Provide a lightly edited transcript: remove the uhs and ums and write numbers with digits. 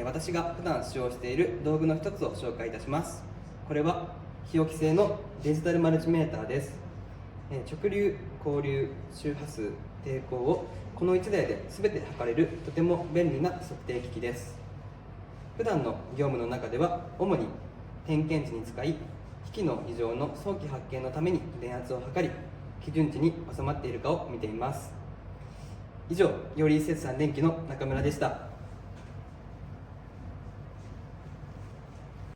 私が普段使用している道具の一つを紹介いたします。これは日置製のデジタルマルチメーターです。直流、交流、周波数、抵抗をこの1台で全て測れるとても便利な測定機器です。普段の業務の中では主に点検時に使い、機器の異常の早期発見のために電圧を測り、基準値に収まっているかを見ています。以上、より設産電機の中村でした。